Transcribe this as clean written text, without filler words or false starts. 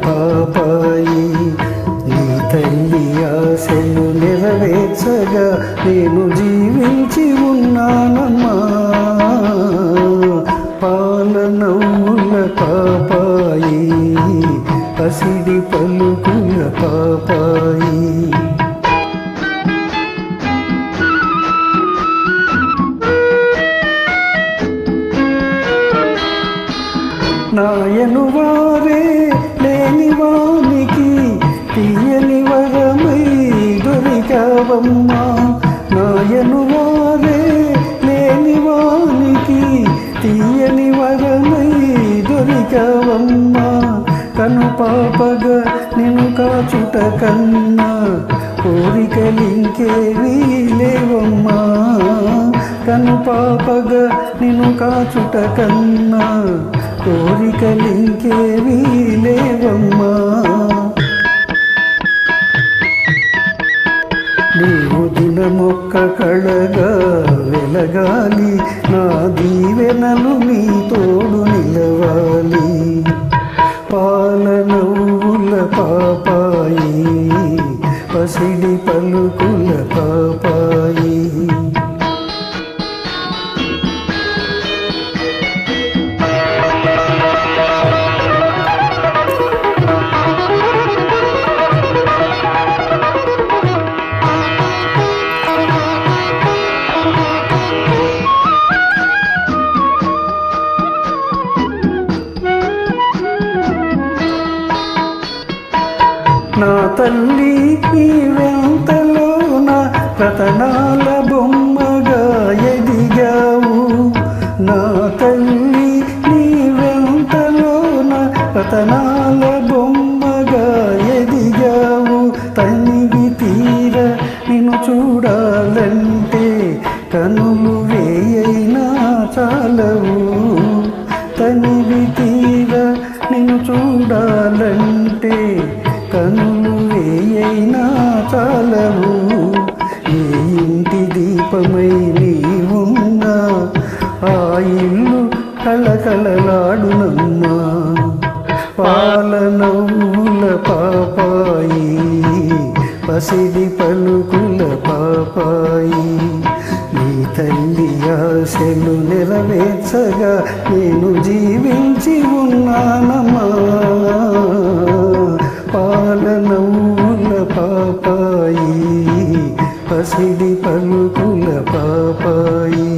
పాపాయి. నీ తల్లి ఆశలు నెరవేర్చగా నేను జీవించి ఉన్నానమ్మా. పాల నవ్వుల పాపాయి, పసిడి పలుకుల పాపాయి. నాయను వారే లేని వానికి తీయని వరమై దొరికావమ్మా. నాయను వారే లేని వానికి తీయని వరమై దొరికావమ్మా. కను పాపగా నిన్ను కాచుట కన్నా కోరికలింకేవీ లేవమ్మా. కను పాపగా నిన్ను కాచుట కన్నా కోరికలింకేవీ లేవమ్మా. నీవు దినమొక్క కళగా వెలగాలి, నా దీవెనలు నీ తోడు నిలవాలి. పాల నవ్వుల పాపాయి, పసిడి పలుకుల పాపాయి. నా తల్లి నీవెంతలోన రతనాల బొమ్మగా ఎదిగావు. నా తల్లి నీవెంతలోన రతనాల బొమ్మగా ఎదిగావు. తనివి తీర నిన్ను చూడాలంటే కనులు వేయైనా చాలవు. తనివి తీర నిన్ను చూడాలంటే కనులు వేయైనా చాలవు. ఏ ఇంటి దీపమై నీవున్నా ఆ ఇల్లు కళకళలాడునమ్మా. పాల నవ్వుల పాపాయి, పసిడి పలుకుల పాపాయి. నీ తల్లి ఆశలు నెరవేర్చగా నేను జీవించి ఉన్నానమ్మా. పాల నవ్వుల పాపాయి, పసిడి పలుకుల పాపాయి.